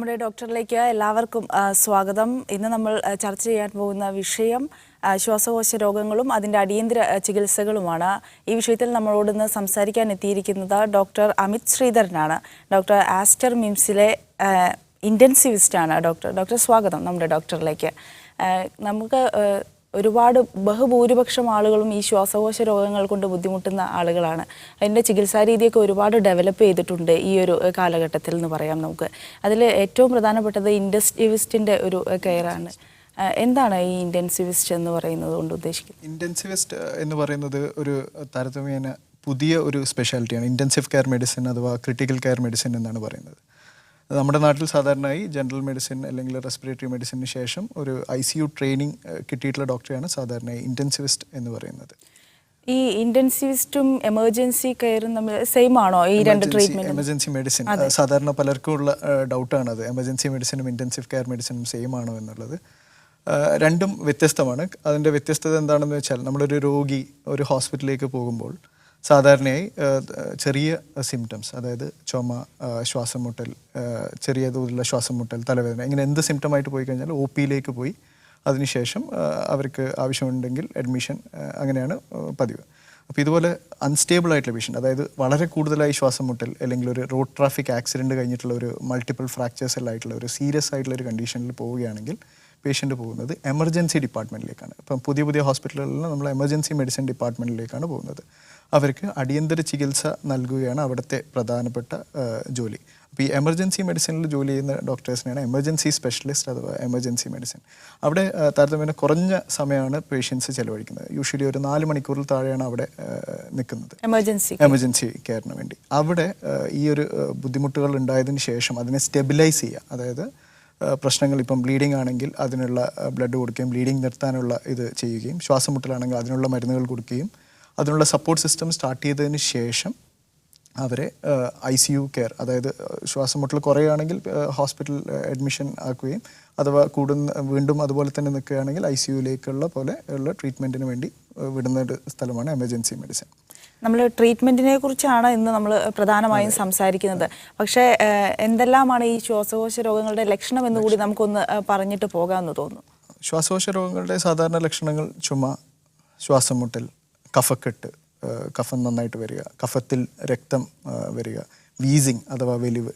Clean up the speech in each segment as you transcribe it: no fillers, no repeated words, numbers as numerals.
നമ്മുടെ ഡോക്ടറിലേക്ക് എല്ലാവർക്കും സ്വാഗതം. ഇന്ന് നമ്മൾ ചർച്ച ചെയ്യാൻ പോകുന്ന വിഷയം ശ്വാസകോശ രോഗങ്ങളും അതിൻ്റെ അടിയന്തര ചികിത്സകളുമാണ്. ഈ വിഷയത്തിൽ നമ്മളോട് ഇന്ന് സംസാരിക്കാൻ എത്തിയിരിക്കുന്നത് ഡോക്ടർ അമിത് ശ്രീധരനാണ്. ഡോക്ടർ ആസ്റ്റർ മിംസിലെ ഇൻറ്റൻസിവിസ്റ്റാണ്. ഡോക്ടർ സ്വാഗതം നമ്മുടെ ഡോക്ടറിലേക്ക്. നമുക്ക് ഒരുപാട് ബഹുഭൂരിപക്ഷം ആളുകളും ഈ ശ്വാസകോശ രോഗങ്ങൾ കൊണ്ട് ബുദ്ധിമുട്ടുന്ന ആളുകളാണ്. അതിൻ്റെ ചികിത്സാ രീതിയൊക്കെ ഒരുപാട് ഡെവലപ്പ് ചെയ്തിട്ടുണ്ട് ഈ ഒരു കാലഘട്ടത്തിൽ എന്ന് പറയാം നമുക്ക്. അതിൽ ഏറ്റവും പ്രധാനപ്പെട്ടത് ഇൻറ്റൻസിവിസ്റ്റിൻ്റെ ഒരു കെയറാണ്. എന്താണ് ഈ ഇൻറ്റൻസിവിസ്റ്റ് എന്ന് പറയുന്നത് കൊണ്ട് ഉദ്ദേശിക്കുന്നത്? ഇൻറ്റൻസിവിസ്റ്റ് എന്ന് പറയുന്നത് ഒരു താരതമ്യേന പുതിയ ഒരു സ്പെഷ്യാലിറ്റിയാണ്. ഇൻറ്റൻസീവ് കെയർ മെഡിസിൻ അഥവാ ക്രിട്ടിക്കൽ കെയർ മെഡിസിൻ എന്നാണ് പറയുന്നത്. നമ്മുടെ നാട്ടിൽ സാധാരണയായി ജനറൽ മെഡിസിൻ അല്ലെങ്കിൽ റെസ്പിറേറ്ററി മെഡിസിന് ശേഷം ഒരു ICU ട്രെയിനിങ് കിട്ടിയിട്ടുള്ള ഡോക്ടറെയാണ് സാധാരണയായി ഇൻറ്റൻസിവിസ്റ്റ് എന്ന് പറയുന്നത്. ഈ ഇൻറ്റൻസിവിസ്റ്റും എമർജൻസി കെയറും തമ്മിൽ സെയിം ആണോ ഈ രണ്ട് ട്രീറ്റ്മെന്റ്? എമർജൻസി മെഡിസിൻ സാധാരണ പലർക്കും ഉള്ള ഡൗട്ടാണത്. എമർജൻസി മെഡിസിനും ഇൻറ്റൻസീവ് കെയർ മെഡിസിനും സെയിം ആണോ എന്നുള്ളത്. രണ്ടും വ്യത്യസ്തമാണ്. അതിൻ്റെ വ്യത്യസ്തത എന്താണെന്ന് വെച്ചാൽ, നമ്മളൊരു രോഗി ഒരു ഹോസ്പിറ്റലിലേക്ക് പോകുമ്പോൾ സാധാരണയായി ചെറിയ സിംറ്റംസ്, അതായത് ചുമ, ശ്വാസം മുട്ടൽ, ചെറിയ തോതിലുള്ള ശ്വാസം മുട്ടൽ, തലവേദന, ഇങ്ങനെ എന്ത് സിംറ്റമായിട്ട് പോയി കഴിഞ്ഞാൽ OPയിലേക്ക് പോയി അതിനുശേഷം അവർക്ക് ആവശ്യമുണ്ടെങ്കിൽ അഡ്മിഷൻ, അങ്ങനെയാണ് പതിവ്. അപ്പോൾ ഇതുപോലെ അൺസ്റ്റേബിൾ ആയിട്ടുള്ള പേഷ്യൻ്റ്, അതായത് വളരെ കൂടുതലായി ശ്വാസം മുട്ടൽ അല്ലെങ്കിൽ ഒരു റോഡ് ട്രാഫിക് ആക്സിഡൻറ്റ് കഴിഞ്ഞിട്ടുള്ള ഒരു മൾട്ടിപ്പിൾ ഫ്രാക്ചേഴ്സ് എല്ലാം ആയിട്ടുള്ള ഒരു സീരിയസ് ആയിട്ടുള്ള ഒരു കണ്ടീഷനിൽ പോവുകയാണെങ്കിൽ പേഷ്യൻ്റ് പോകുന്നത് എമർജൻസി ഡിപ്പാർട്ട്മെൻറ്റിലേക്കാണ്. ഇപ്പം പുതിയ ഹോസ്പിറ്റലുകളിൽ നമ്മൾ എമർജൻസി മെഡിസിൻ ഡിപ്പാർട്ട്മെൻറ്റിലേക്കാണ് പോകുന്നത്. അവർക്ക് അടിയന്തര ചികിത്സ നൽകുകയാണ് അവിടുത്തെ പ്രധാനപ്പെട്ട ജോലി. അപ്പോൾ ഈ എമർജൻസി മെഡിസിനിൽ ജോലി ചെയ്യുന്ന ഡോക്ടേഴ്സിനെയാണ് എമർജൻസി സ്പെഷ്യലിസ്റ്റ് അഥവാ എമർജൻസി മെഡിസിൻ. അവിടെ താരതമ്യേന കുറഞ്ഞ സമയമാണ് പേഷ്യൻസ് ചെലവഴിക്കുന്നത്. യൂഷ്വലി ഒരു 4 മണിക്കൂറിൽ താഴെയാണ് അവിടെ നിൽക്കുന്നത് എമർജൻസി കെയറിന് വേണ്ടി. അവിടെ ഈ ഒരു ബുദ്ധിമുട്ടുകൾ ഉണ്ടായതിന് ശേഷം അതിനെ സ്റ്റെബിലൈസ് ചെയ്യുക, അതായത് പ്രശ്നങ്ങൾ, ഇപ്പം ബ്ലീഡിംഗ് ആണെങ്കിൽ അതിനുള്ള ബ്ലഡ് കൊടുക്കുകയും ബ്ലീഡിംഗ് നിർത്താനുള്ള ഇത് ചെയ്യുകയും, ശ്വാസം മുട്ടലാണെങ്കിൽ അതിനുള്ള മരുന്നുകൾ കൊടുക്കുകയും, അതിനുള്ള സപ്പോർട്ട് സിസ്റ്റം സ്റ്റാർട്ട് ചെയ്തതിന് ശേഷം അവരെ ICU കെയർ, അതായത് ശ്വാസം മുട്ടൽ കുറയുകയാണെങ്കിൽ ഹോസ്പിറ്റൽ അഡ്മിഷൻ ആക്കുകയും, അഥവാ വീണ്ടും അതുപോലെ തന്നെ നിൽക്കുകയാണെങ്കിൽ ICUയിലേക്കുള്ള പോലെ ഉള്ള ട്രീറ്റ്മെൻറ്റിന് വേണ്ടി വിടുന്ന ഒരു സ്ഥലമാണ് എമർജൻസി മെഡിസിൻ. നമ്മൾ ട്രീറ്റ്മെൻറ്റിനെ കുറിച്ചാണ് ഇന്ന് നമ്മൾ പ്രധാനമായും സംസാരിക്കുന്നത്. പക്ഷേ എന്തെല്ലാമാണ് ഈ ശ്വാസകോശ രോഗങ്ങളുടെ ലക്ഷണം എന്നുകൂടി നമുക്കൊന്ന് പറഞ്ഞിട്ട് പോകാമെന്ന് തോന്നുന്നു. ശ്വാസകോശ രോഗങ്ങളുടെ സാധാരണ ലക്ഷണങ്ങൾ ചുമ, ശ്വാസം മുട്ടൽ, കഫക്കെട്ട്, കഫം നന്നായിട്ട് വരിക, കഫത്തിൽ രക്തം വരിക, വീസിങ് അഥവാ വലിവ്,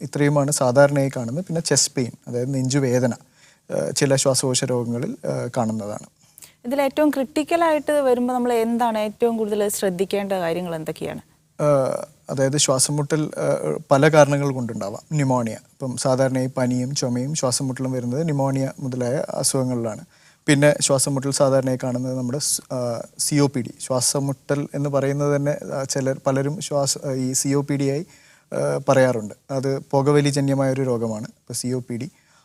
ഇത്രയുമാണ് സാധാരണയായി കാണുന്നത്. പിന്നെ ചെസ്റ്റ് പെയിൻ, അതായത് നെഞ്ചുവേദന ചില ശ്വാസകോശ രോഗങ്ങളിൽ കാണുന്നതാണ്. ഇതിൽ ഏറ്റവും ക്രിട്ടിക്കലായിട്ട് വരുമ്പോൾ നമ്മൾ എന്താണ് ഏറ്റവും കൂടുതൽ ശ്രദ്ധിക്കേണ്ട കാര്യങ്ങൾ എന്തൊക്കെയാണ്? അതായത് ശ്വാസം മുട്ടൽ പല കാരണങ്ങൾ കൊണ്ടുണ്ടാവാം. ന്യൂമോണിയ, ഇപ്പം സാധാരണയായി പനിയും ചുമയും ശ്വാസം മുട്ടലും വരുന്നത് ന്യൂമോണിയ മുതലായ അസുഖങ്ങളിലാണ്. പിന്നെ ശ്വാസം മുട്ടൽ സാധാരണയായി കാണുന്നത് നമ്മുടെ COPD, ശ്വാസം മുട്ടൽ എന്ന് പറയുന്നത് തന്നെ പലരും ഈ COPD ആയി പറയാറുണ്ട്. അത് പുകവലിജന്യമായൊരു രോഗമാണ്. ഇപ്പോൾ COPD,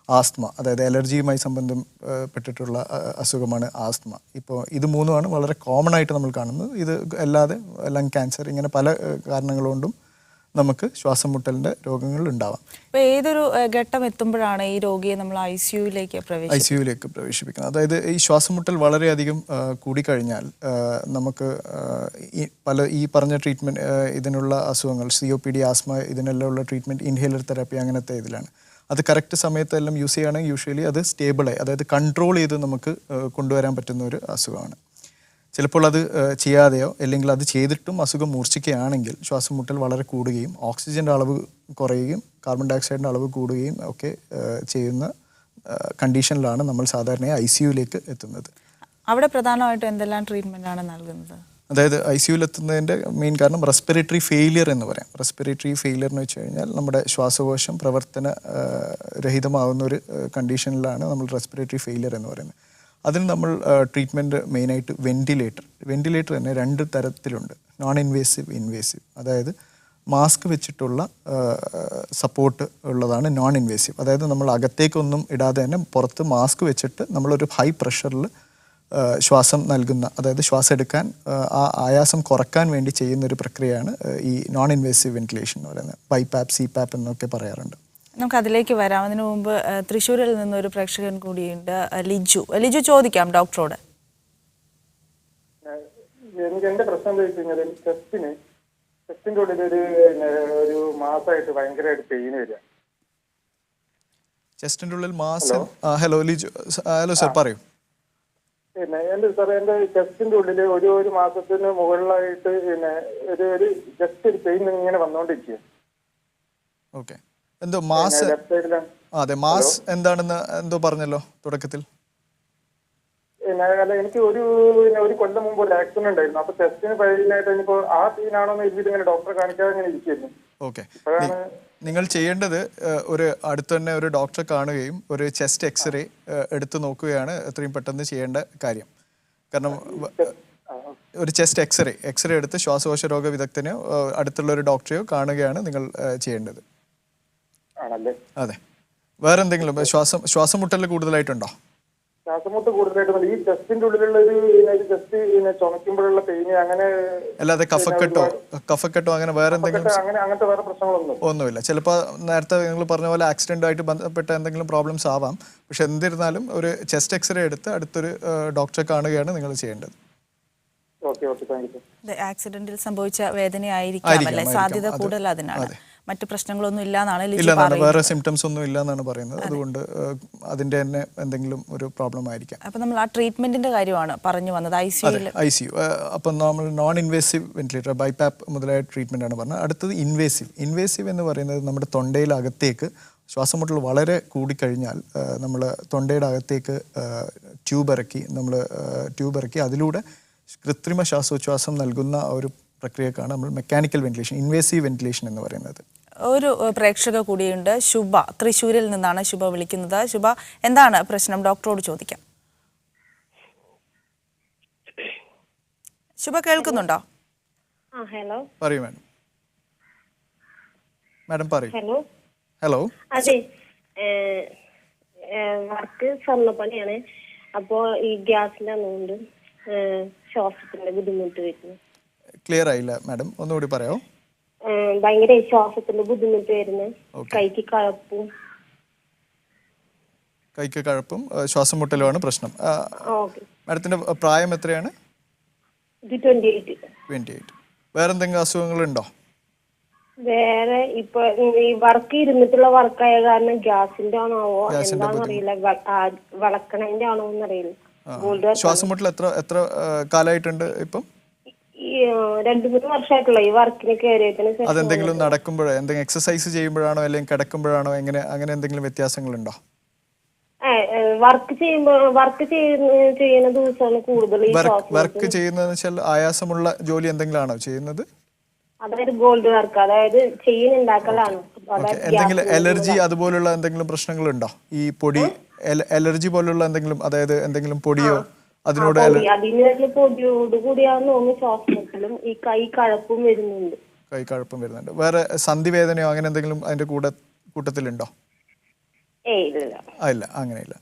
ആസ്ത്മ, അതായത് അലർജിയുമായി സംബന്ധപ്പെട്ടിട്ടുള്ള അസുഖമാണ് ആസ്ത്മ. ഇപ്പോൾ ഇത് മൂന്നുമാണ് വളരെ കോമൺ ആയിട്ട് നമ്മൾ കാണുന്നത്. ഇത് അല്ലാതെ ലങ് ക്യാൻസർ, ഇങ്ങനെ പല കാരണങ്ങൾ കൊണ്ടും നമുക്ക് ശ്വാസം മുട്ടലിൻ്റെ രോഗങ്ങൾ ഉണ്ടാവാം. ഇപ്പോൾ ഏതൊരു ഘട്ടം എത്തുമ്പോഴാണ് ഈ രോഗിയെ നമ്മൾ ICUയിലേക്ക് പ്രവേശിപ്പിക്കുന്നത്? അതായത് ഈ ശ്വാസം മുട്ടൽ വളരെയധികം കൂടിക്കഴിഞ്ഞാൽ നമുക്ക് ഈ പറഞ്ഞ ട്രീറ്റ്മെൻറ്റ്, ഇതിനുള്ള അസുഖങ്ങൾ COPD, ആസ്മ, ഇതിനെല്ലാം ഉള്ള ട്രീറ്റ്മെൻറ്റ് ഇൻഹേലർ തെറാപ്പി അങ്ങനത്തെ ഇതിലാണ്. അത് കറക്റ്റ് സമയത്തെല്ലാം യൂസ് ചെയ്യുകയാണെങ്കിൽ യൂഷ്വലി അത് സ്റ്റേബിളായി, അതായത് കൺട്രോൾ ചെയ്ത് നമുക്ക് കൊണ്ടുവരാൻ പറ്റുന്ന ഒരു അസുഖമാണ്. ചിലപ്പോൾ അത് ചെയ്യാതെയോ അല്ലെങ്കിൽ അത് ചെയ്തിട്ടും അസുഖം മൂർച്ഛിക്കുകയാണെങ്കിൽ ശ്വാസം മുട്ടൽ വളരെ കൂടുകയും ഓക്സിജൻ്റെ അളവ് കുറയുകയും കാർബൺ ഡൈ ഓക്സൈഡിൻ്റെ അളവ് കൂടുകയും ഒക്കെ ചെയ്യുന്ന കണ്ടീഷനിലാണ് നമ്മൾ സാധാരണയായി ICUയിലേക്ക് എത്തുന്നത്. അവിടെ പ്രധാനമായിട്ടും എന്തെല്ലാം ട്രീറ്റ്മെൻറ്റാണ് നൽകുന്നത്? അതായത് ICUയിൽ എത്തുന്നതിൻ്റെ മെയിൻ കാരണം റെസ്പിറേറ്ററി ഫെയിലിയർ എന്ന് പറയാം. റെസ്പിറേറ്ററി ഫെയിലിയർ എന്ന് വെച്ച് കഴിഞ്ഞാൽ നമ്മുടെ ശ്വാസകോശം രഹിതമാകുന്ന ഒരു കണ്ടീഷനിലാണ് നമ്മൾ റെസ്പിറേറ്ററി ഫെയിലിയർ എന്ന് പറയുന്നത്. അതിന് നമ്മൾ ട്രീറ്റ്മെൻറ്റ് മെയിനായിട്ട് വെന്റിലേറ്റർ തന്നെ 2 തരത്തിലുണ്ട്. Non invasive, invasive. അതായത് മാസ്ക് വെച്ചിട്ടുള്ള സപ്പോർട്ട് ഉള്ളതാണ് നോൺ ഇൻവേസീവ്. അതായത് നമ്മൾ അകത്തേക്കൊന്നും ഇടാതെ തന്നെ പുറത്ത് മാസ്ക് വെച്ചിട്ട് നമ്മളൊരു ഹൈ പ്രഷറിൽ ശ്വാസം നൽകുന്ന, അതായത് ശ്വാസം എടുക്കാൻ ആയാസം കുറക്കാൻ വേണ്ടി ചെയ്യുന്നൊരു പ്രക്രിയയാണ് ഈ നോൺ ഇൻവേസീവ് വെന്റിലേഷൻ എന്ന് പറയുന്നത്. BiPAP, CPAP എന്നൊക്കെ പറയാറുണ്ട്. നമുക്ക് അതിലേക്ക് വരാം. അതിനു മുമ്പ് തൃശ്ശൂരിൽ നിന്നൊരു പ്രേക്ഷകൻ കൂടിയുണ്ട്, ലിജു ചോദിക്കാം ഡോക്ടറോട്. എനിക്ക് എന്റെ പ്രശ്നം എന്താ വെച്ച് കഴിഞ്ഞാൽ ചെസ്റ്റിന്റെ ഉള്ളിൽ ഒരു മാസമായിട്ട് ഭയങ്കരമായിട്ട് പെയിൻ വരിക. ചെസ്റ്റിൻ്റെ ഉള്ളിൽ mass. Hello Liju. Hello sir, പറയൂ. പിന്നെ എന്റെ ചെസ്റ്റിന്റെ ഉള്ളില് ഒരു മാസത്തിന് മുകളിലായിട്ട് പിന്നെ ഒരു ജസ്റ്റ് ഒരു പെയിൻ ഇങ്ങനെ വന്നോണ്ടിരിക്കുക. ഓക്കെ, എന്തോ മാസ്. ലെഫ്റ്റ് സൈഡിലാണ്. അതെ, മാസ് എന്താണെന്ന് എന്തോ പറഞ്ഞല്ലോ തുടക്കത്തിൽ. അല്ല, എനിക്ക് ഒരു കൊല്ലം മുമ്പ് ഒരു ആക്സിഡന്റ് ഉണ്ടായിരുന്നു. അപ്പൊ ചെസ്റ്റിന് പെയിനായിട്ട് ഇനിയിപ്പോ ആ പെയിനാണോന്ന് എഴുതിയിട്ട് ഇങ്ങനെ ഡോക്ടറെ കാണിക്കാതെ ഇങ്ങനെ ഇരിക്കുന്നു. ഓക്കെ, നിങ്ങൾ ചെയ്യേണ്ടത് ഒരു അടുത്ത് തന്നെ ഒരു ഡോക്ടറെ കാണുകയും ഒരു ചെസ്റ്റ് എക്സ്റേ എടുത്തു നോക്കുകയാണ് എത്രയും പെട്ടെന്ന് ചെയ്യേണ്ട കാര്യം. കാരണം ഒരു ചെസ്റ്റ് എക്സ്റേ എടുത്ത് ശ്വാസകോശ രോഗ വിദഗ്ധനെയോ അടുത്തുള്ള ഒരു ഡോക്ടറെയോ കാണുകയാണ് നിങ്ങൾ ചെയ്യേണ്ടത്. അതെ. വേറെ എന്തെങ്കിലും ശ്വാസം മുട്ടൽ കൂടുതലായിട്ടുണ്ടോ? ശ്വാസമുട്ട് കൂടുതലായിട്ട് ഈ ചെസ്റ്റിന്റെ ഉള്ളിലുള്ള ഒരു ജസ്റ്റ് ചുമക്കുമ്പോഴുള്ള പെയിന് അങ്ങനെ. അല്ലാതെ കഫക്കെട്ടോ അങ്ങനെ വേറെ എന്തെങ്കിലും? അങ്ങനത്തെ വേറെ ഒന്നുമില്ല. ചിലപ്പോൾ നേരത്തെ നിങ്ങൾ പറഞ്ഞ പോലെ ആക്സിഡന്റ് ആയിട്ട് ബന്ധപ്പെട്ട എന്തെങ്കിലും പ്രോബ്ലംസ് ആവാം. പക്ഷെ എന്നിരുന്നാലും ഒരു ചെസ്റ്റ് എക്സ്റേ എടുത്ത് അടുത്തൊരു ഡോക്ടറെ കാണുകയാണ് നിങ്ങൾ ചെയ്യേണ്ടത്. ആക്സിഡന്റിൽ സംഭവിച്ച വേദനയായിരിക്കാം അല്ലേ സാധ്യത കൂടുതൽ? അതിനാണ് മറ്റു പ്രശ്നങ്ങളൊന്നും ഇല്ലാന്നാണ് വേറെ സിംറ്റംസ് ഒന്നും ഇല്ലാന്നാണ് പറയുന്നത്. അതുകൊണ്ട് അതിന്റെ തന്നെ എന്തെങ്കിലും ഒരു പ്രോബ്ലം ആയിരിക്കാം. അപ്പൊ നമ്മൾ ആ ട്രീറ്റ്മെന്റിന്റെ കാര്യമാണ് പറഞ്ഞു വന്നത്. ICU. അപ്പം നമ്മൾ നോൺ ഇൻവേസീവ് വെന്റിലേറ്റർ, ബൈപാപ്പ് മുതലായ ട്രീറ്റ്മെന്റ് ആണ് പറഞ്ഞത്. അടുത്തത് ഇൻവേസീവ് എന്ന് പറയുന്നത് നമ്മുടെ തൊണ്ടയിലകത്തേക്ക് ശ്വാസമുട്ടൽ വളരെ കൂടിക്കഴിഞ്ഞാൽ നമ്മൾ തൊണ്ടയുടെ അകത്തേക്ക് ട്യൂബ് ഇറക്കി അതിലൂടെ കൃത്രിമ ശ്വാസോച്ഛ്വാസം നൽകുന്ന ഒരു പ്രക്രിയക്കാണ് നമ്മൾ മെക്കാനിക്കൽ വെന്റിലേഷൻ, ഇൻവേസീവ് വെന്റിലേഷൻ എന്ന് പറയുന്നത്. ഒരു പ്രേക്ഷക കൂടിയുണ്ട്, ശുഭ. തൃശ്ശൂരിൽ നിന്നാണ് ശുഭ വിളിക്കുന്നത്. ശുഭ, എന്താണ് പ്രശ്നം? ഡോക്ടറോട് ചോദിക്കാം. ശുഭ കേൾക്കുന്നുണ്ടോ? ഹലോ, പറയൂ മാഡം പറയൂ. ഹലോ. അതെ, വർക്ക് സ്വർണ്ണപ്പണിയാണ്. അപ്പോ ഈ ഗ്യാസിന്റെ അതുകൊണ്ട് ശ്വാസത്തിന്റെ ബുദ്ധിമുട്ട് വരുന്നു. ക്ലിയർ ആയില്ല മാഡം, ഒന്നുകൂടി പറയാമോ? ഭയങ്കര ശ്വാസത്തിന്റെ ബുദ്ധിമുട്ട് വരുന്നു. കൈക്ക് കഴപ്പും ശ്വാസം മുട്ടലുമാണ് പ്രശ്നം. മാഡത്തിന്റെ പ്രായം എത്രയാണ്? 28. വേറെന്തെങ്കിലും അസുഖങ്ങളുണ്ടോ? വേറെ ഇപ്പൊ ഈ വർക്ക് ഇരുന്നിട്ടുള്ള വർക്കായ കാരണം ഗ്യാസിന്റെ ആണോ എന്താണെന്ന് അറിയില്ല, വളക്കണതിന്റെ ആണോ എന്നറിയില്ല. ശ്വാസം മുട്ടൽ എത്ര കാലമായിട്ടുണ്ട്? ഇപ്പം 2-3 വർഷമായിട്ടുള്ള ഈ വർക്കിന് കയറിയതിന് ശേഷം. അതെന്തെങ്കിലും നടക്കുമ്പോഴോ എന്തെങ്കിലും എക്സസൈസ് ചെയ്യുമ്പോഴാണോ അല്ലെങ്കിൽ കിടക്കുമ്പോഴാണോ അങ്ങനെ എന്തെങ്കിലും വ്യത്യാസങ്ങളുണ്ടോ? വർക്ക് ചെയ്യുന്ന ദിവസമാണ് കൂടുതൽ. വർക്ക് ചെയ്യുന്നതെന്ന് വെച്ചാൽ ആയാസമുള്ള ജോലി എന്തെങ്കിലും ആണോ ചെയ്യുന്നത്? അതായത് ഗോൾഡ് വർക്ക്, അതായത് ചെയ്യുന്നുണ്ടാക്കലാണ്. എന്തെങ്കിലും അലർജി അതുപോലുള്ള എന്തെങ്കിലും പ്രശ്നങ്ങളുണ്ടോ? ഈ പൊടി അലർജി പോലുള്ള എന്തെങ്കിലും, അതായത് എന്തെങ്കിലും പൊടിയോ അതിനോട്? പൊടിയോട് കൂടിയാന്ന് തോന്നുന്നു ശ്വാസമുട്ടലും ഈ കൈ കഴപ്പും വരുന്നുണ്ട്. വേറെ സന്ധിവേദനയോ അങ്ങനെ എന്തെങ്കിലും അതിന്റെ കൂട്ടത്തിലുണ്ടോ? ഇല്ല, അങ്ങനെയില്ല.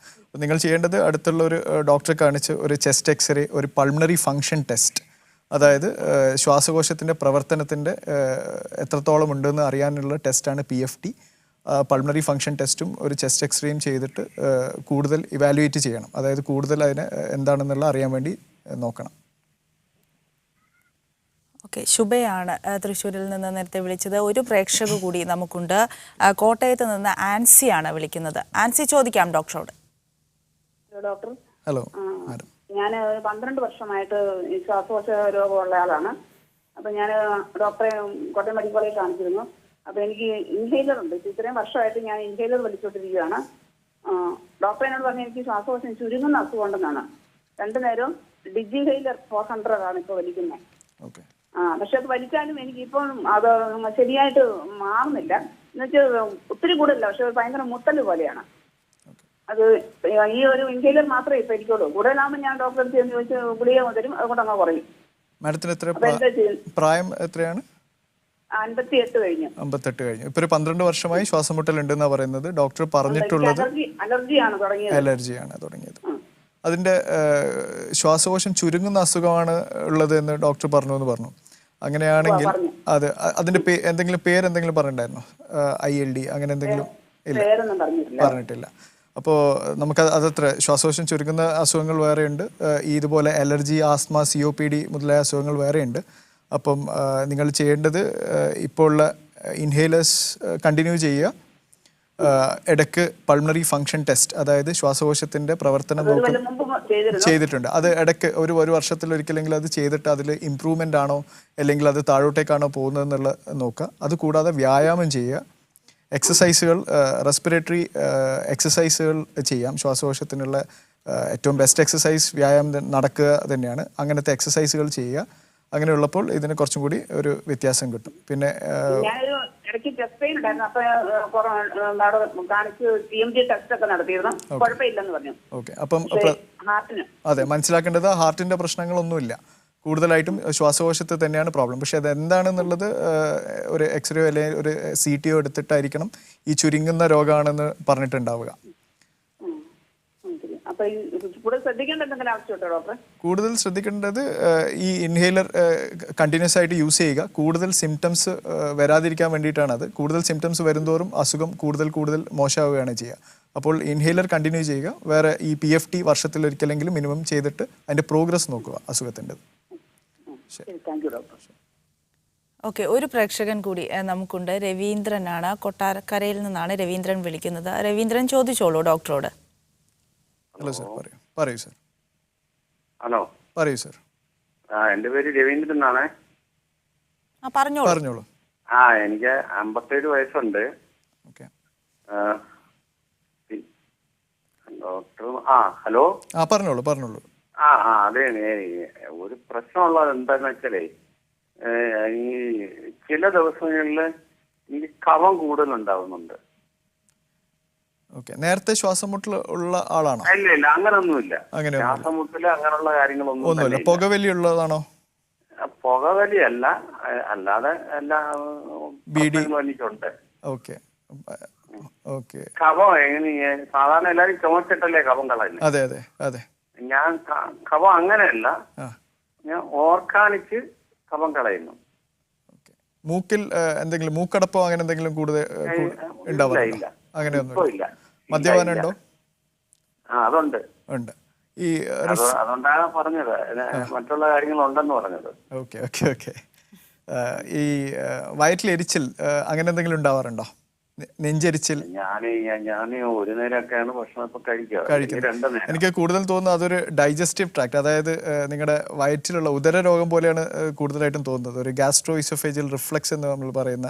നിങ്ങൾ ചെയ്യേണ്ടത് അടുത്തുള്ള ഒരു ഡോക്ടറെ കാണിച്ച് ഒരു ചെസ്റ്റ് എക്സ്റേ, ഒരു പൾമണറി ഫങ്ഷൻ ടെസ്റ്റ്, അതായത് ശ്വാസകോശത്തിന്റെ പ്രവർത്തനത്തിന്റെ എത്രത്തോളം ഉണ്ടെന്ന് അറിയാനുള്ള ടെസ്റ്റാണ് PFT. പൾമണറി ഫങ്ഷൻ ടെസ്റ്റും ഒരു ചെസ്റ്റ് എക്സ്റേയും ചെയ്തിട്ട് കൂടുതൽ ഇവാലുവേറ്റ് ചെയ്യണം. അതായത് കൂടുതൽ അതിനെ എന്താണെന്നുള്ള അറിയാൻ വേണ്ടി നോക്കണം. ഓക്കെ, ശുഭയാണ് തൃശ്ശൂരിൽ നിന്ന് നേരത്തെ വിളിച്ചത്. ഒരു പ്രേക്ഷക കൂടി നമുക്കുണ്ട്, കോട്ടയത്ത് നിന്ന് ആൻസിയാണ് വിളിക്കുന്നത്. ആൻസി, ചോദിക്കാം ഡോക്ടറോട്. ഡോക്ടർ. Hello madam. ഞാൻ 12 വർഷമായിട്ട് ശ്വാസകോശ രോഗമുള്ള ആളാണ്. അപ്പം ഞാൻ ഡോക്ടറെ കോട്ടയം മെഡിക്കൽ കോളേജിൽ കാണിച്ചിരുന്നു. അപ്പോൾ എനിക്ക് ഇൻഹേലർ ഉണ്ട്. ഇത്രയും വർഷമായിട്ട് ഞാൻ ഇൻഹേലർ വലിച്ചുകൊണ്ടിരിക്കുകയാണ്. ഡോക്ടർ എന്നോട് പറഞ്ഞു എനിക്ക് ശ്വാസകോശം ചുരുങ്ങുന്ന അസുഖം ഉണ്ടെന്നാണ്. 2 നേരവും ഡിജിഹൈലർ 400 ആണ് ഇപ്പോൾ വലിക്കുന്നത്. പക്ഷെ അത് വലിച്ചാലും എനിക്കിപ്പം അത് ശരിയായിട്ട് മാറുന്നില്ല. എന്നുവെച്ചാൽ ഒത്തിരി കൂടില്ല, പക്ഷെ ഭയങ്കര മുട്ടല് പോലെയാണ്. അത് ഈ ഒരു ഇൻഹേലർ മാത്രമേ ഇപ്പം എനിക്കുള്ളൂ. കൂടുതലാകുമ്പോൾ ഞാൻ ഡോക്ടറെ അടുത്ത് ചോദിച്ച് ഗുളിക തരും, അതുകൊണ്ട് അങ്ങ് കുറയും. മാഡത്തിന് പ്രായം എത്രയാണ്? 58 കഴിഞ്ഞു. 58 കഴിഞ്ഞു. ഇപ്പൊ 12 വർഷമായി ശ്വാസം മുട്ടൽ ഉണ്ടെന്നാ പറയുന്നത്. ഡോക്ടർ പറഞ്ഞിട്ടുള്ളത് അലർജിയാണ് തുടങ്ങിയത്. അതിന്റെ ശ്വാസകോശം ചുരുങ്ങുന്ന അസുഖമാണ് ഉള്ളത് എന്ന് ഡോക്ടർ പറഞ്ഞു. അങ്ങനെയാണെങ്കിൽ അതിന്റെ എന്തെങ്കിലും പേരെന്തെങ്കിലും പറഞ്ഞിട്ടുണ്ടായിരുന്നോ? ILD അങ്ങനെ എന്തെങ്കിലും? ഇല്ല, പറഞ്ഞിട്ടില്ല. അപ്പോൾ നമുക്ക് അതത്ര ശ്വാസകോശം ചുരുങ്ങുന്ന അസുഖങ്ങൾ വേറെയുണ്ട്. ഇതുപോലെ അലർജി, ആസ്മ, COPD മുതലായ അസുഖങ്ങൾ വേറെയുണ്ട്. അപ്പം നിങ്ങൾ ചെയ്യേണ്ടത് ഇപ്പോൾ ഉള്ള ഇൻഹേലേഴ്സ് കണ്ടിന്യൂ ചെയ്യുക. ഇടയ്ക്ക് പൾമണറി ഫങ്ഷൻ ടെസ്റ്റ്, അതായത് ശ്വാസകോശത്തിൻ്റെ പ്രവർത്തനം ചെയ്തിട്ടുണ്ട്. അത് ഇടയ്ക്ക് ഒരു വർഷത്തിലൊരിക്കലെങ്കിലും അത് ചെയ്തിട്ട് അതിൽ ഇമ്പ്രൂവ്മെൻ്റ് ആണോ അല്ലെങ്കിൽ അത് താഴോട്ടേക്കാണോ പോകുന്നതെന്നുള്ള നോക്കുക. അതുകൂടാതെ വ്യായാമം ചെയ്യുക, എക്സസൈസുകൾ, റെസ്പിറേറ്ററി എക്സസൈസുകൾ ചെയ്യാം. ശ്വാസകോശത്തിനുള്ള ഏറ്റവും ബെസ്റ്റ് എക്സസൈസ് വ്യായാമം നടക്കുക തന്നെയാണ്. അങ്ങനത്തെ എക്സസൈസുകൾ ചെയ്യുക. അങ്ങനെയുള്ളപ്പോൾ ഇതിന് കുറച്ചും കൂടി ഒരു വ്യത്യാസം കിട്ടും. പിന്നെ ഇടയ്ക്ക് ചെസ്റ്റ് പെയിൻ ഉണ്ടായിരുന്നു. അപ്പൊ കാണിച്ച് TMT ടെസ്റ്റ് ഒക്കെ നടത്തിയിരുന്നു. കുഴപ്പമില്ലെന്ന് പറഞ്ഞു. ഓക്കെ, അപ്പം ഹാർട്ടിന് അതെ, മനസ്സിലാക്കേണ്ടത് ഹാർട്ടിൻ്റെ പ്രശ്നങ്ങളൊന്നുമില്ല, കൂടുതലായിട്ടും ശ്വാസകോശത്ത് തന്നെയാണ് പ്രോബ്ലം. പക്ഷെ അതെന്താണെന്നുള്ളത് ഒരു എക്സ്റേ അല്ലെങ്കിൽ ഒരു CTO എടുത്തിട്ടായിരിക്കണം ഈ ചുരുങ്ങുന്ന രോഗമാണെന്ന് പറഞ്ഞിട്ടുണ്ടാവുക. അപ്പൊ കൂടുതൽ ശ്രദ്ധിക്കേണ്ട എന്തെങ്കിലും ആവശ്യമുണ്ടോ ഡോക്ടറെ? കൂടുതൽ ശ്രദ്ധിക്കേണ്ടത് ഈ ഇൻഹേലർ കണ്ടിന്യൂസ് ആയിട്ട് യൂസ് ചെയ്യുക. കൂടുതൽ സിംറ്റംസ് വരാതിരിക്കാൻ വേണ്ടിയിട്ടാണ് അത്. കൂടുതൽ സിംറ്റംസ് വരുന്തോറും അസുഖം കൂടുതൽ മോശമാവുകയാണ് ചെയ്യുക. അപ്പോൾ ഇൻഹേലർ കണ്ടിന്യൂ ചെയ്യുക. വേറെ ഈ PFT വർഷത്തിലൊരിക്കലെങ്കിലും മിനിമം ചെയ്തിട്ട് അതിൻ്റെ പ്രോഗ്രസ് നോക്കുക അസുഖത്തിൻ്റെ. ഓക്കെ, ഒരു പ്രേക്ഷകൻ കൂടി നമുക്കുണ്ട്. രവീന്ദ്രനാണ്, കൊട്ടാരക്കരയിൽ നിന്നാണ് രവീന്ദ്രൻ വിളിക്കുന്നത്. രവീന്ദ്രൻ ചോദിച്ചോളൂ ഡോക്ടറോട്. ഹലോ സർ, പറയൂ സർ. ഹലോ, പറയൂ സർ. എൻ്റെ പേര് രവീന്ദ്രൻ എന്നാണ്. പറഞ്ഞോളൂ. എനിക്ക് 57 വയസ്സുണ്ട്. Okay, doctor. ഹലോ. പറഞ്ഞോളൂ. അതെ, ഒരു പ്രശ്നമുള്ളത് എന്താന്ന് വെച്ചാലേ, ഈ ചില ദിവസങ്ങളിൽ എനിക്ക് കഫം കൂടുതലുണ്ടാവുന്നുണ്ട്. ഓക്കെ, നേരത്തെ ശ്വാസം മുട്ടൽ ഉള്ള ആളാണോ? ഇല്ല, അങ്ങനൊന്നുമില്ല. ശ്വാസം മുട്ടല് അങ്ങനെയുള്ള കാര്യങ്ങളൊന്നും. പുകവലി ഉള്ളതാണോ? പുകവലി അല്ല, അല്ലാതെ എല്ലാ എനിക്കുണ്ട്. ഓക്കെ. കഫം എങ്ങനെയാ? സാധാരണ എല്ലാരും ചുമച്ചിട്ടല്ലേ കഫം കളയുന്നത്? അതെ. ഞാൻ കഫം അങ്ങനെയല്ല, ഞാൻ ഓർക്കാനിച്ച് കഫം കളയുന്നു. മൂക്കിൽ എന്തെങ്കിലും മൂക്കടപ്പോ അങ്ങനെ എന്തെങ്കിലും കൂടുതൽ ഉണ്ടാവാറില്ല? അങ്ങനെയൊന്നുമില്ല. മദ്യപാനം ഉണ്ടോ? അതുണ്ട്. ഈ അതുകൊണ്ടാണ് പറഞ്ഞത്, മറ്റുള്ള കാര്യങ്ങളുണ്ടെന്ന് പറഞ്ഞത്. ഓക്കെ. ഈ വയറ്റിലെരിച്ചിൽ അങ്ങനെ എന്തെങ്കിലും ഉണ്ടാവാറുണ്ടോ? നെഞ്ചരിച്ചിൽ? ഞാൻ ഒരു നേരമൊക്കെയാണ് ഭക്ഷണം ഇപ്പൊ കഴിക്കുന്നത്. എനിക്ക് കൂടുതൽ തോന്നുന്നത് അതൊരു ഡൈജസ്റ്റീവ് ട്രാക്ട്, അതായത് നിങ്ങളുടെ വയറ്റിലുള്ള ഉദര രോഗം പോലെയാണ് കൂടുതലായിട്ടും തോന്നുന്നത്. ഒരു ഗ്യാസ്ട്രോ ഇസോഫേജിയൽ റിഫ്ലക്സ് എന്ന് നമ്മൾ പറയുന്ന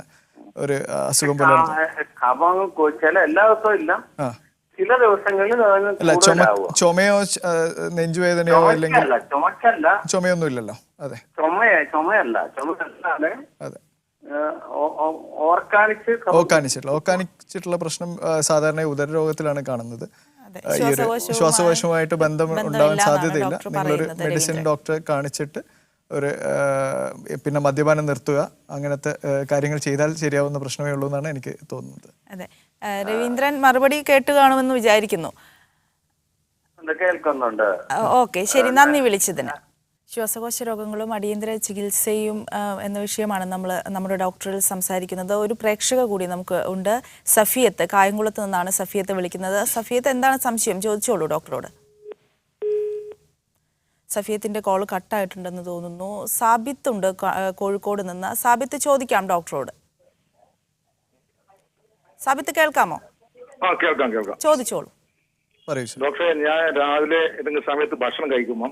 ഒരു അസുഖം പോലെയാണ്. ചില എല്ലാ ദിവസവും ഇല്ല, ചില ദിവസങ്ങളിൽ. അല്ല, ചുമയോ നെഞ്ചുവേദനയോ അല്ലെങ്കിൽ ചുമയൊന്നും ഇല്ലല്ലോ? അതെ, ചുമയല്ല. അതെ, ഓർക്കാനിച്ചിട്ടുള്ള പ്രശ്നം സാധാരണ ഉദര രോഗത്തിലാണ് കാണുന്നത്. ഈ ഒരു ശ്വാസകോശവുമായിട്ട് ബന്ധം ഉണ്ടാവാൻ സാധ്യതയില്ല. നിങ്ങളൊരു മെഡിസിൻ ഡോക്ടറെ കാണിച്ചിട്ട് പിന്നെ മദ്യപാനം നിർത്തുക, അങ്ങനത്തെ കാര്യങ്ങൾ ചെയ്താൽ ശരിയാവുന്ന പ്രശ്നമേ ഉള്ളൂ എന്നാണ് എനിക്ക് തോന്നുന്നത്. അതെ, രവീന്ദ്രൻ മറുപടി കേട്ട് കാണുമെന്ന് വിചാരിക്കുന്നു. ഓക്കെ, ശരി, നന്ദി വിളിച്ചതിന്. ശ്വാസകോശ രോഗങ്ങളും അടിയന്തര ചികിത്സയും എന്ന വിഷയമാണ് നമ്മൾ നമ്മുടെ ഡോക്ടറിൽ സംസാരിക്കുന്നത്. ഒരു പ്രേക്ഷക കൂടി നമുക്ക് ഉണ്ട്, സഫിയത്ത്. കായംകുളത്ത് നിന്നാണ് സഫിയത്ത് വിളിക്കുന്നത്. സഫിയത്ത്, എന്താണ് സംശയം? ചോദിച്ചോളൂ ഡോക്ടറോട്. സഫിയത്തിൻ്റെ കോൾ കട്ടായിട്ടുണ്ടെന്ന് തോന്നുന്നു. സാബിത്ത് ഉണ്ട് കോഴിക്കോട് നിന്ന്. സാബിത്ത്, ചോദിക്കാം ഡോക്ടറോട്. സാബിത്ത്, കേൾക്കാമോ? കേൾക്കാം. ചോദിച്ചോളൂ. ഡോക്ടറെ, ഞാൻ രാവിലെ ഏതെങ്കിലും സമയത്ത് ഭക്ഷണം കഴിക്കുമ്പോൾ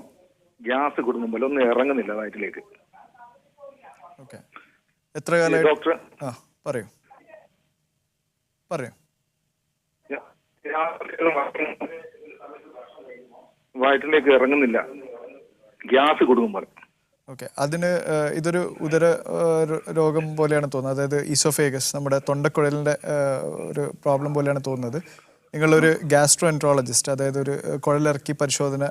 ഗ്യാസ് കൊടുക്കുമ്പോൾ ഒന്നും ഇറങ്ങുന്നില്ല വയറ്റിലേക്ക്. എത്ര കാലമായി ഡോക്ടർ? പറയൂ. വയറ്റിലേക്ക് ഇറങ്ങുന്നില്ല ഗ്യാസ് കൊടുക്കുമ്പോൾ. ഓക്കെ, അതിന് ഇതൊരു ഉദര രോഗം പോലെയാണ് തോന്നുന്നത്. അതായത് ഈസോഫേഗസ്, നമ്മുടെ തൊണ്ടക്കുഴലിൻ്റെ ഒരു പ്രോബ്ലം പോലെയാണ് തോന്നുന്നത്. നിങ്ങളൊരു ഗ്യാസ്ട്രോ എൻട്രോളജിസ്റ്റ്, അതായത് ഒരു കുഴലിറക്കി പരിശോധന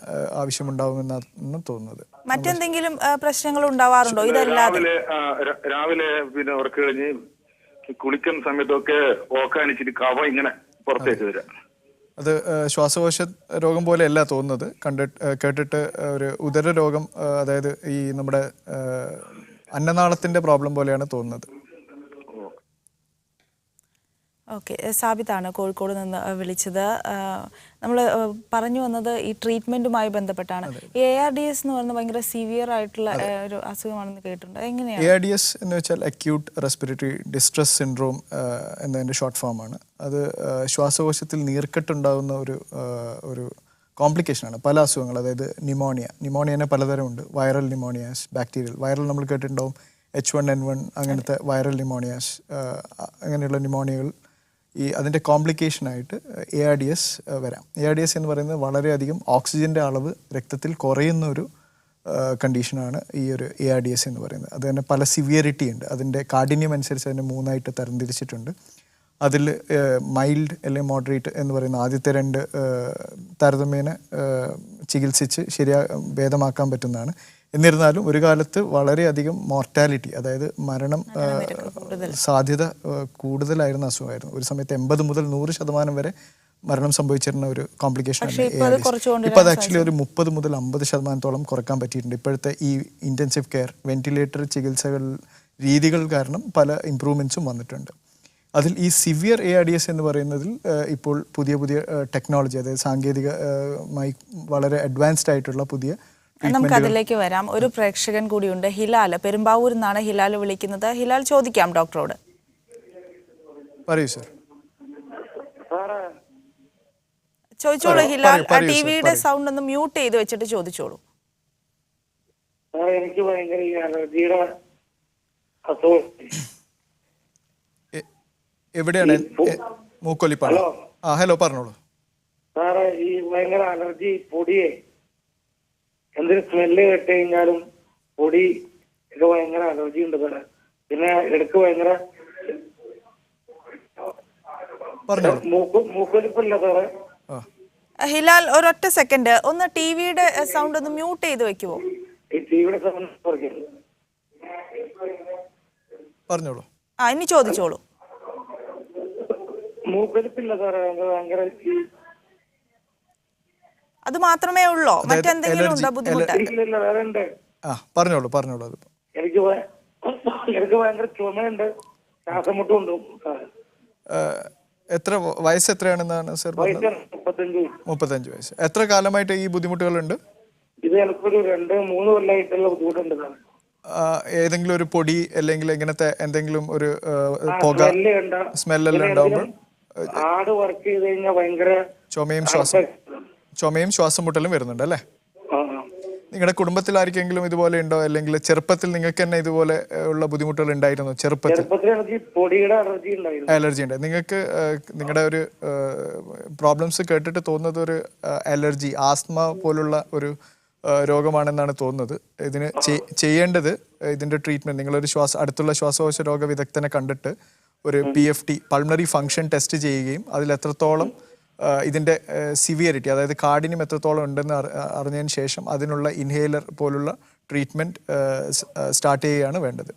ആവശ്യമുണ്ടാവുമെന്നാണ് തോന്നുന്നത്. മറ്റെന്തെങ്കിലും പ്രശ്നങ്ങൾ ഉണ്ടാവാറുണ്ടോ ഇതല്ലാതെ? രാവിലെ പിന്നെ ഉറക്കം കഴിഞ്ഞ് കുളിക്കുന്ന സമയത്തൊക്കെ ഓക്കാനിച്ചിട്ട് കഫം ഇങ്ങനെ പുറത്തേക്ക് വരാം. അത് ശ്വാസകോശ രോഗം പോലെയല്ല തോന്നുന്നത്. കേട്ടിട്ട് ഒരു ഉദര രോഗം, അതായത് ഈ നമ്മുടെ അന്നനാളത്തിൻ്റെ പ്രോബ്ലം പോലെയാണ് തോന്നുന്നത്. ഓക്കെ, സാബിത്താണ് കോഴിക്കോട് നിന്ന് വിളിച്ചത്. നമ്മൾ പറഞ്ഞു വന്നത് ഈ ട്രീറ്റ്മെന്റുമായി ബന്ധപ്പെട്ടാണ്. ARDS എന്ന് പറയുന്നത് ഭയങ്കര സിവിയർ ആയിട്ടുള്ള ഒരു അസുഖമാണെന്ന് കേട്ടിട്ടുണ്ട്. എങ്ങനെയാണ്? ARDS എന്ന് വെച്ചാൽ അക്യൂട്ട് റെസ്പിറേറ്ററി ഡിസ്ട്രസ് സിൻഡ്രോം എന്നതിൻ്റെ ഷോർട്ട് ഫോമാണ്. അത് ശ്വാസകോശത്തിൽ നീർക്കെട്ടുണ്ടാകുന്ന ഒരു കോംപ്ലിക്കേഷനാണ്. പല അസുഖങ്ങൾ, അതായത് ന്യൂമോണിയനെ പലതരമുണ്ട്. Viral pneumonias, bacterial. വൈറൽ നമ്മൾ കേട്ടിട്ടുണ്ടാവും, H1N1 അങ്ങനത്തെ വൈറൽ ന്യൂമോണിയാസ്, അങ്ങനെയുള്ള ന്യൂമോണിയകൾ. അതിൻ്റെ കോംപ്ലിക്കേഷനായിട്ട് ARDS വരാം. ARDS എന്ന് പറയുന്നത് വളരെയധികം ഓക്സിജൻ്റെ അളവ് രക്തത്തിൽ കുറയുന്ന ഒരു കണ്ടീഷനാണ് ഈ ഒരു ARDS എന്ന് പറയുന്നത്. അത് തന്നെ പല സിവിയറിറ്റി ഉണ്ട്. അതിൻ്റെ കാഠിന്യം അനുസരിച്ച് അതിനെ 3ആയിട്ട് തരംതിരിച്ചിട്ടുണ്ട്. അതിൽ മൈൽഡ് അല്ലെങ്കിൽ മോഡറേറ്റ് എന്ന് പറയുന്ന ആദ്യത്തെ 2 താരതമ്യേന ചികിത്സിച്ച് ഭേദമാക്കാൻ പറ്റുന്നതാണ്. എന്നിരുന്നാലും ഒരു കാലത്ത് വളരെയധികം മോർട്ടാലിറ്റി, അതായത് മരണം സാധ്യത കൂടുതലായിരുന്ന അസുഖമായിരുന്നു. ഒരു സമയത്ത് 80 മുതൽ 100% വരെ മരണം സംഭവിച്ചിരുന്ന ഒരു കോംപ്ലിക്കേഷൻ. ഇപ്പോൾ അത് ആക്ച്വലി ഒരു 30 മുതൽ 50% കുറക്കാൻ പറ്റിയിട്ടുണ്ട്. ഇപ്പോഴത്തെ ഈ ഇൻറ്റൻസീവ് കെയർ വെന്റിലേറ്റർ ചികിത്സകൾ രീതികൾ കാരണം പല ഇമ്പ്രൂവ്മെൻറ്റ്സും വന്നിട്ടുണ്ട്. അതിൽ ഈ സിവിയർ ARDS എന്ന് പറയുന്നതിൽ ഇപ്പോൾ പുതിയ ടെക്നോളജി, അതായത് സാങ്കേതികമായി വളരെ അഡ്വാൻസ്ഡ് ആയിട്ടുള്ള പുതിയ. നമുക്ക് അതിലേക്ക് വരാം. ഒരു പ്രേക്ഷകൻ കൂടിയുണ്ട്, ഹിലാൽ. പെരുമ്പാവൂരിൽ നിന്നാണ് ഹിലാൽ വിളിക്കുന്നത്. ഹിലാൽ, ചോദിക്കാം ഡോക്ടറോട്. പറയൂ സർ. ചോദിച്ചോളൂ ഹിലാൽ. ടിവിയുടെ സൗണ്ട് ഒന്ന് മ്യൂട്ട് ചെയ്ത് വെച്ചിട്ട് ചോദിച്ചോളൂ. എനിക്ക് ഭയങ്കര അലർജിയുടെ അസുഖം. എവിടെയാണ്? മൂക്കൊലിപ്പാണ്. ഹലോ, പറഞ്ഞോളൂ സാറേ. ഈ ഭയങ്കര അലർജി, പൊടിയെ എന്തൊരു സ്മെല്ല് കേട്ട് കഴിഞ്ഞാലും പൊടി ഒക്കെ ഭയങ്കര അലർജി ഉണ്ട് സാറേ. പിന്നെ ഇടയ്ക്ക് ഭയങ്കര മൂക്കൊലിപ്പില്ല സാറേ. ഹിലാൽ, ഒരൊറ്റ സെക്കൻഡ്, ഒന്ന് ടിവിയുടെ സൗണ്ട് ഒന്ന് മ്യൂട്ട് ചെയ്ത് വെക്കുവോ? ഈ ടിവിയുടെ സൗണ്ട് പറഞ്ഞോളൂ. ഇനി ചോദിച്ചോളൂ. മൂക്കൊലിപ്പില്ല സാറേ, ഭയങ്കര. അത് മാത്രമേ ഉള്ളോ? മറ്റെന്തെങ്കിലും ഉണ്ടോ ബുദ്ധിമുട്ട്? പറഞ്ഞോളൂ. എനിക്ക് ഭയങ്കര ചുമയുണ്ട്, ശ്വാസമുട്ടുണ്ട്. എത്ര വയസ്സ് എത്രയാണെന്നാണ് സർ പറഞ്ഞത്? 35 വയസ്സ്. എത്ര കാലമായിട്ട് ഈ ബുദ്ധിമുട്ടുകളുണ്ട്? ഇത് എനിക്കൊരു 2-3 കൊല്ലമായിട്ടുള്ള ബുദ്ധിമുട്ടുണ്ട് സാർ. ഏതെങ്കിലും ഒരു പൊടി അല്ലെങ്കിൽ ഇങ്ങനത്തെ എന്തെങ്കിലും ഒരു പുക, സ്മെല്ലെല്ലാം ഉണ്ടാവുമ്പോൾ? ആട് വർക്ക് ചെയ്ത് കഴിഞ്ഞാൽ ഭയങ്കര ചുമയും ശ്വാസം മുട്ടലും വരുന്നുണ്ട് അല്ലേ? നിങ്ങളുടെ കുടുംബത്തിൽ ആർക്കെങ്കിലും ഇതുപോലെ ഉണ്ടോ? അല്ലെങ്കിൽ ചെറുപ്പത്തിൽ നിങ്ങൾക്ക് തന്നെ ഇതുപോലെ ഉള്ള ബുദ്ധിമുട്ടുകൾ ഉണ്ടായിരുന്നു? ചെറുപ്പത്തിൽ അലർജി ഉണ്ട്. നിങ്ങൾക്ക് നിങ്ങളുടെ ഒരു പ്രോബ്ലംസ് കേട്ടിട്ട് തോന്നുന്നത് ഒരു അലർജി, ആസ്മ പോലുള്ള ഒരു രോഗമാണെന്നാണ് തോന്നുന്നത്. ഇതിന് ചെയ്യേണ്ടത്, ഇതിൻ്റെ ട്രീറ്റ്മെൻറ്റ്, നിങ്ങളൊരു അടുത്തുള്ള ശ്വാസകോശ രോഗ വിദഗ്ധനെ കണ്ടിട്ട് ഒരു PFT പൾമണറി ഫങ്ഷൻ ടെസ്റ്റ് ചെയ്യുകയും അതിൽ എത്രത്തോളം ഇതിൻ്റെ സിവിയറിറ്റി, അതായത് കാഠിന്യം എത്രത്തോളം ഉണ്ടെന്ന് അറിഞ്ഞതിന് ശേഷം അതിനുള്ള ഇൻഹേലർ പോലുള്ള ട്രീറ്റ്മെൻറ്റ് സ്റ്റാർട്ട് ചെയ്യുകയാണ് വേണ്ടത്.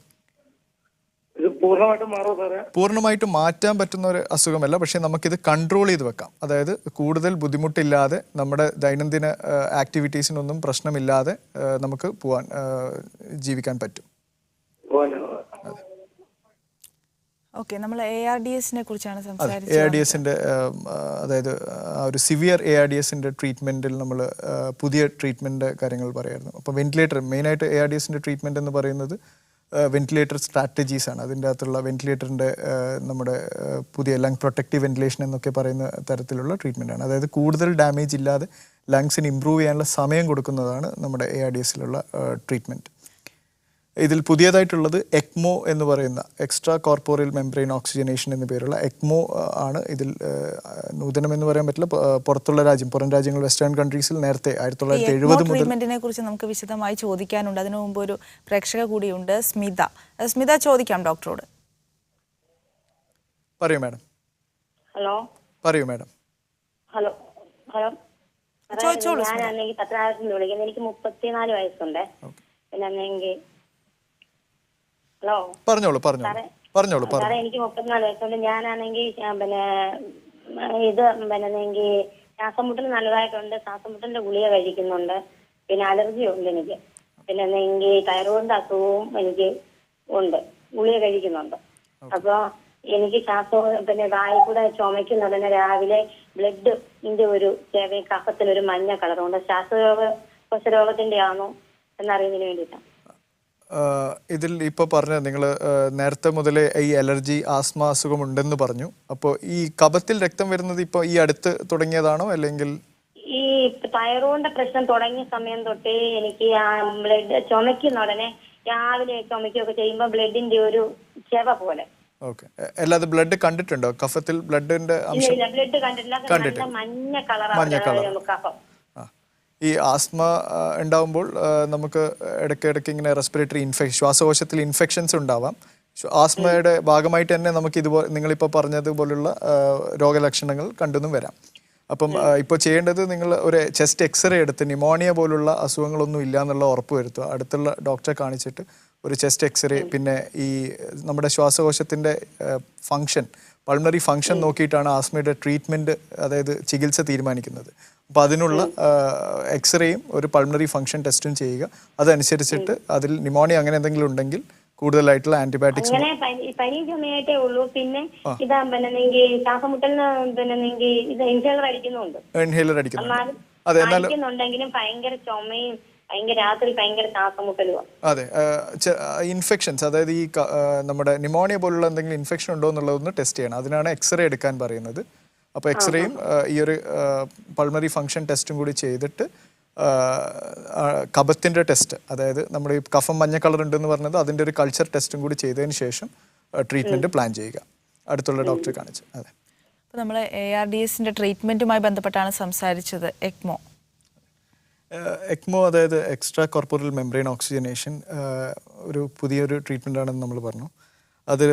പൂർണ്ണമായിട്ടും മാറ്റാൻ പറ്റുന്ന ഒരു അസുഖമല്ല, പക്ഷേ നമുക്കിത് കൺട്രോൾ ചെയ്ത് വെക്കാം. അതായത് കൂടുതൽ ബുദ്ധിമുട്ടില്ലാതെ നമ്മുടെ ദൈനംദിന ആക്ടിവിറ്റീസിനൊന്നും പ്രശ്നമില്ലാതെ നമുക്ക് ജീവിക്കാൻ പറ്റും. ഓക്കെ, നമ്മൾ ARDSനെ കുറിച്ചാണ് സംസാരിച്ചത്. ARDSന്റെ അതായത് ഒരു സിവിയർ ARDSന്റെ ട്രീറ്റ്മെന്റിൽ നമ്മൾ പുതിയ ട്രീറ്റ്മെന്റ് കാര്യങ്ങൾ പറയായിരുന്നു. അപ്പോൾ വെന്റിലേറ്റർ, മെയിനായിട്ട് ARDSന്റെ ട്രീറ്റ്മെന്റ് എന്ന് പറയുന്നത് വെന്റിലേറ്റർ സ്ട്രാറ്റജീസ് ആണ്. അതിൻ്റെ അകത്തുള്ള വെന്റിലേറ്ററിൻ്റെ നമ്മുടെ പുതിയ ലങ് പ്രൊട്ടക്റ്റീവ് വെന്റിലേഷൻ എന്നൊക്കെ പറയുന്ന തരത്തിലുള്ള ട്രീറ്റ്മെൻ്റ് ആണ്. അതായത് കൂടുതൽ ഡാമേജ് ഇല്ലാതെ ലങ്സിന് ഇമ്പ്രൂവ് ചെയ്യാനുള്ള സമയം കൊടുക്കുന്നതാണ് നമ്മുടെ ARDSലുള്ള ട്രീറ്റ്മെൻറ്റ്. ഇതിൽ പുതിയതായിട്ടുള്ളത് ECMO എന്ന് പറയുന്ന എക്സ്ട്രാ കോർപ്പോറിയൽ മെംബ്രെയിൻ ഓക്സിജനേഷൻ എന്ന പേരുള്ള ECMO ആണ് ഇതിൽ നൂതനം എന്ന് പറയാൻ പറ്റില്ല. പുറം രാജ്യങ്ങൾ വെസ്റ്റേൺ കൺട്രീസിൽ നേരത്തെ 1970 മുതൽ ട്രീറ്റ്മെന്റിനെ കുറിച്ച് നമുക്ക് വിശദമായി ചോദിക്കാനുണ്ട്. അതിനു മുമ്പ് ഒരു പ്രേക്ഷക കൂടിയുണ്ട്, സ്മിത. ചോദിക്കാം ഡോക്ടറോട്. പറയൂ മാഡം. ഹലോ. പറയൂ മാഡം. ഹലോ. ചോദിച്ചോളൂ. ഞാനാണെങ്കിൽ പത്തനാപുരത്ത് നിന്ന് വിളിക്കുന്നത്. എനിക്ക് 34 വയസ്സുണ്ട്. പിന്നെ ഹലോ. പറഞ്ഞോളൂ. സാറേ, എനിക്ക് 34 വയസ്സുണ്ട്. ഞാനാണെങ്കിൽ ശ്വാസം മുട്ടൽ നല്ലതായിട്ടുണ്ട്. ശ്വാസം മുട്ടലിന്റെ ഗുളിക കഴിക്കുന്നുണ്ട്. പിന്നെ അലർജി ഉണ്ട് എനിക്ക്. പിന്നെ തൈറോയിഡിന്റെ അസുഖവും എനിക്ക് ഉണ്ട്. ഗുളിക കഴിക്കുന്നുണ്ട്. അപ്പൊ എനിക്ക് പിന്നെ വായി കൂടെ ചുമയ്ക്കുന്ന ഉടനെ രാവിലെ ബ്ലഡിന്റെ ഒരു കഫത്തിനൊരു മഞ്ഞ കളറുണ്ട്. ശ്വാസരോഗത്തിന്റെ ആണോ എന്നറിയുന്നതിന് വേണ്ടിയിട്ടാണ്. ഇതിൽ ഇപ്പോൾ പറഞ്ഞ നിങ്ങൾ നേരത്തെ മുതലേ ഈ അലർജി ആസ്മ അസുഖം ഉണ്ടെന്ന് പറഞ്ഞു. അപ്പോൾ ഈ കഫത്തിൽ രക്തം വരുന്നത് ഇപ്പോൾ ഈ അടുത്ത് തുടങ്ങിയതാണോ അല്ലെങ്കിൽ ഈ തൈറോയിഡിന്റെ പ്രശ്നം തുടങ്ങിയ സമയം തൊട്ടേ എനിക്ക് ആ ബ്ലഡ് ചുമയ്ക്കുന്ന ഉടനെ രാവിലെ ചുമയ്ക്കുകയൊക്കെ ചെയ്യുമ്പോൾ ബ്ലഡിന്റെ ഒരു ചെവ പോലെ. ഓക്കെ. അല്ലാതെ ബ്ലഡ് കണ്ടിട്ടുണ്ടോ? കഫത്തിൽ ബ്ലഡിന്റെ അംശം ബ്ലഡ് കണ്ടിട്ടില്ല. മഞ്ഞ കളറാണ് കഫം. ഈ ആസ്മ ഉണ്ടാവുമ്പോൾ നമുക്ക് ഇടയ്ക്കിടയ്ക്ക് ഇങ്ങനെ റെസ്പിറേറ്ററി ശ്വാസകോശത്തിൽ ഇൻഫെക്ഷൻസ് ഉണ്ടാവാം. ആസ്മയുടെ ഭാഗമായിട്ട് തന്നെ നമുക്ക് ഇതുപോലെ നിങ്ങളിപ്പോൾ പറഞ്ഞതുപോലുള്ള രോഗലക്ഷണങ്ങൾ കണ്ടെന്നും വരാം. അപ്പം ഇപ്പോൾ ചെയ്യേണ്ടത് നിങ്ങൾ ഒരു ചെസ്റ്റ് എക്സ്റേ എടുത്ത് ന്യൂമോണിയ പോലുള്ള അസുഖങ്ങളൊന്നും ഇല്ല എന്നുള്ള ഉറപ്പ് വരുത്തുക. അടുത്തുള്ള ഡോക്ടറെ കാണിച്ചിട്ട് ഒരു ചെസ്റ്റ് എക്സ്റേ, പിന്നെ ഈ നമ്മുടെ ശ്വാസകോശത്തിൻ്റെ ഫങ്ഷൻ, പൾമണറി ഫങ്ഷൻ നോക്കിയിട്ടാണ് ആസ്മയുടെ ട്രീറ്റ്മെൻറ്റ്, അതായത് ചികിത്സ തീരുമാനിക്കുന്നത്. അപ്പോൾ അതിനുള്ള എക്സ്റേയും ഒരു പൾമണറി ഫങ്ഷൻ ടെസ്റ്റും ചെയ്യുക. അതനുസരിച്ചിട്ട് അതിൽ ന്യൂമോണിയ അങ്ങനെ എന്തെങ്കിലും ഉണ്ടെങ്കിൽ കൂടുതലായിട്ടുള്ള ആന്റിബയോട്ടിക്സ്. പനി ചുമയായിട്ടേ ഉള്ളൂ. പിന്നെ ഇതാ ശ്വാസമുട്ടലിന് ഇൻഹേലർ അടിക്കുന്നുണ്ട്. ഇൻഹേലർ അടിക്കുന്നുണ്ട്. അതെ, അടിക്കുന്നുണ്ടെങ്കിലും ഭയങ്കര ചുമയും രാത്രി ഭയങ്കര ശ്വാസമുട്ടലുമാണ്. അതെ, ഇൻഫെക്ഷൻസ്, അതായത് ഈ നമ്മുടെ ന്യൂമോണിയ പോലുള്ള എന്തെങ്കിലും ഇൻഫെക്ഷൻ ഉണ്ടോ എന്നുള്ളതൊന്ന് ടെസ്റ്റ് ചെയ്യണം. അതിനാണ് എക്സ്റേ എടുക്കാൻ പറയുന്നത്. അപ്പോൾ എക്സ്റേയും ഈ ഒരു പൾമണറി ഫങ്ഷൻ ടെസ്റ്റും കൂടി ചെയ്തിട്ട് കഫത്തിൻ്റെ ടെസ്റ്റ്, അതായത് നമ്മുടെ ഈ കഫം മഞ്ഞ കളർ ഉണ്ടെന്ന് പറഞ്ഞത് അതിൻ്റെ ഒരു കൾച്ചർ ടെസ്റ്റും കൂടി ചെയ്തതിന് ശേഷം ട്രീറ്റ്മെൻറ്റ് പ്ലാൻ ചെയ്യുക, അടുത്തുള്ള ഡോക്ടറെ കാണിച്ച്. അതെ. അപ്പോൾ നമ്മൾ ARDSൻ്റെ ട്രീറ്റ്മെൻറ്റുമായി ബന്ധപ്പെട്ടാണ് സംസാരിച്ചത്. എക്മോ അതായത് എക്സ്ട്രാ കോർപ്പോറൽ മെംബ്രെയിൻ ഓക്സിജനേഷൻ ഒരു പുതിയൊരു ട്രീറ്റ്മെൻ്റ് ആണെന്ന് നമ്മൾ പറഞ്ഞു. അത്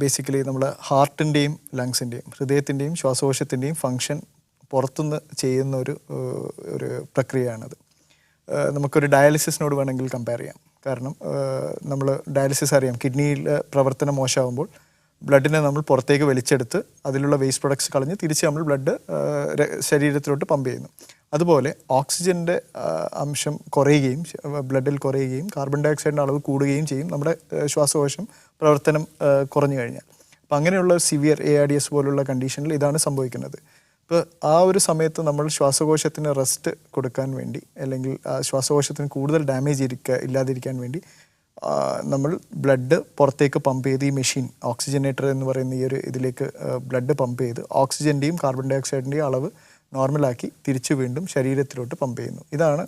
ബേസിക്കലി നമ്മൾ ഹാർട്ടിൻ്റെയും ലങ്സിൻ്റെയും ഹൃദയത്തിൻ്റെയും ശ്വാസകോശത്തിൻ്റെയും ഫങ്ഷൻ പുറത്തുനിന്ന് ചെയ്യുന്ന ഒരു പ്രക്രിയയാണത്. നമുക്കൊരു ഡയാലിസിസിനോട് വേണമെങ്കിൽ കമ്പയർ ചെയ്യാം. കാരണം നമ്മൾ ഡയാലിസിസ് അറിയാം, കിഡ്നിയിൽ പ്രവർത്തനം മോശമാകുമ്പോൾ ബ്ലഡിനെ നമ്മൾ പുറത്തേക്ക് വലിച്ചെടുത്ത് അതിലുള്ള വേസ്റ്റ് പ്രൊഡക്ട്സ് കളഞ്ഞ് തിരിച്ച് നമ്മൾ ബ്ലഡ് ശരീരത്തിലോട്ട് പമ്പ് ചെയ്യുന്നു. അതുപോലെ ഓക്സിജൻ്റെ അംശം കുറയുകയും ബ്ലഡിൽ കുറയുകയും കാർബൺ ഡൈ ഓക്സൈഡിൻ്റെ അളവ് കൂടുകയും ചെയ്യും നമ്മുടെ ശ്വാസകോശം പ്രവർത്തനം കുറഞ്ഞു കഴിഞ്ഞാൽ. അപ്പം അങ്ങനെയുള്ള സിവിയർ ARDS പോലുള്ള കണ്ടീഷനിൽ ഇതാണ് സംഭവിക്കുന്നത്. ഇപ്പോൾ ആ ഒരു സമയത്ത് നമ്മൾ ശ്വാസകോശത്തിന് റെസ്റ്റ് കൊടുക്കാൻ വേണ്ടി, അല്ലെങ്കിൽ ശ്വാസകോശത്തിന് കൂടുതൽ ഡാമേജ് ഇല്ലാതിരിക്കാൻ വേണ്ടി നമ്മൾ ബ്ലഡ് പുറത്തേക്ക് പമ്പ് ചെയ്ത് ഈ മെഷീൻ ഓക്സിജനേറ്റർ എന്ന് പറയുന്ന ഈ ഒരു ഇതിലേക്ക് ബ്ലഡ് പമ്പ് ചെയ്ത് ഓക്സിജൻ്റെയും കാർബൺ ഡൈ ഓക്സൈഡിൻ്റെയും അളവ് നോർമലാക്കി തിരിച്ചു വീണ്ടും ശരീരത്തിലോട്ട് പമ്പ് ചെയ്യുന്നു. ഇതാണ്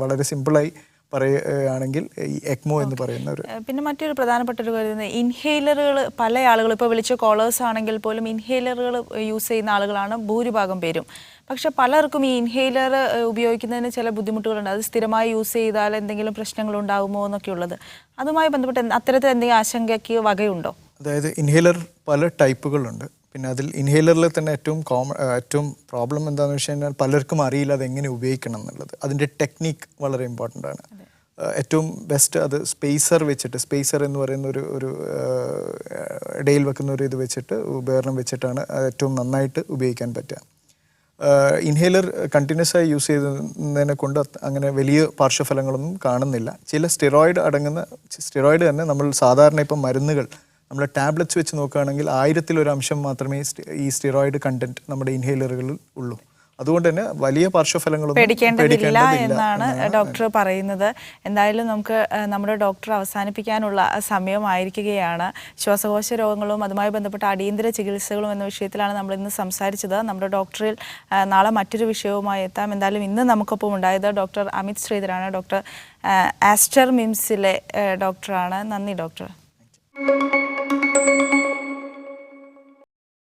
വളരെ സിമ്പിളായി പറയുകയാണെങ്കിൽ ഈ എക്മോ എന്ന് പറയുന്ന ഒരു. പിന്നെ മറ്റൊരു പ്രധാനപ്പെട്ട ഒരു കാര്യം, ഇൻഹേലറുകൾ പല ആളുകൾ ഇപ്പോൾ വിളിച്ച കോളേഴ്സ് ആണെങ്കിൽ പോലും ഇൻഹേലറുകൾ യൂസ് ചെയ്യുന്ന ആളുകളാണ് ഭൂരിഭാഗം പേരും. പക്ഷെ പലർക്കും ഈ ഇൻഹേലർ ഉപയോഗിക്കുന്നതിന് ചില ബുദ്ധിമുട്ടുകളുണ്ട്. അത് സ്ഥിരമായി യൂസ് ചെയ്താൽ എന്തെങ്കിലും പ്രശ്നങ്ങൾ ഉണ്ടാകുമോ എന്നൊക്കെ ഉള്ളത്. അതുമായി ബന്ധപ്പെട്ട് അത്തരത്തിൽ എന്തെങ്കിലും ആശങ്കയ്ക്ക് വകയുണ്ടോ? അതായത് ഇൻഹേലർ പല ടൈപ്പുകളുണ്ട്. പിന്നെ അതിൽ ഇൻഹേലറിൽ തന്നെ ഏറ്റവും പ്രോബ്ലം എന്താണെന്ന് വെച്ച് കഴിഞ്ഞാൽ പലർക്കും അറിയില്ല അതെങ്ങനെ ഉപയോഗിക്കണം എന്നുള്ളത്. അതിൻ്റെ ടെക്നിക്ക് വളരെ ഇമ്പോർട്ടൻ്റ് ആണ്. ഏറ്റവും ബെസ്റ്റ് അത് സ്പേസർ എന്ന് പറയുന്ന ഒരു ഇടയിൽ വെക്കുന്ന ഒരു ഇത് വെച്ചിട്ട് ഉപകരണം വെച്ചിട്ടാണ് ഏറ്റവും നന്നായിട്ട് ഉപയോഗിക്കാൻ പറ്റുക. ഇൻഹേലർ കണ്ടിന്യൂസ് ആയി യൂസ് ചെയ്തതിനെ കൊണ്ട് അങ്ങനെ വലിയ പാർശ്വഫലങ്ങളൊന്നും കാണുന്നില്ല. ചില സ്റ്റിറോയിഡ് തന്നെ നമ്മൾ സാധാരണ ഇപ്പം മരുന്നുകൾ നമ്മൾ ടാബ്ലറ്റ്സ് വെച്ച് നോക്കുകയാണെങ്കിൽ 1000-1 അംശം മാത്രമേ ഈ സ്റ്റിറോയിഡ് കണ്ടന്റ് നമ്മുടെ ഇൻഹേലറുകളിൽ ഉള്ളൂ. അതുകൊണ്ട് തന്നെ വലിയ പാർശ്വഫലങ്ങളൊന്നും പേടിക്കേണ്ടതില്ല എന്നാണ് ഡോക്ടർ പറയുന്നത്. എന്തായാലും നമുക്ക് നമ്മുടെ ഡോക്ടർ അവസാനിപ്പിക്കാനുള്ള സമയമായിരിക്കുകയാണ്. ശ്വാസകോശ രോഗങ്ങളും അതുമായി ബന്ധപ്പെട്ട അടിയന്തര ചികിത്സകളും എന്ന വിഷയത്തിലാണ് നമ്മൾ ഇന്ന് സംസാരിച്ചത്. നമ്മുടെ ഡോക്ടറിൽ നാളെ മറ്റൊരു വിഷയവുമായി എത്താം. എന്തായാലും ഇന്ന് നമുക്കൊപ്പം ഉണ്ടായത് ഡോക്ടർ അമിത് ശ്രീധരാണ്. ഡോക്ടർ ആസ്റ്റർ മിംസിലെ ഡോക്ടറാണ്. നന്ദി ഡോക്ടർ.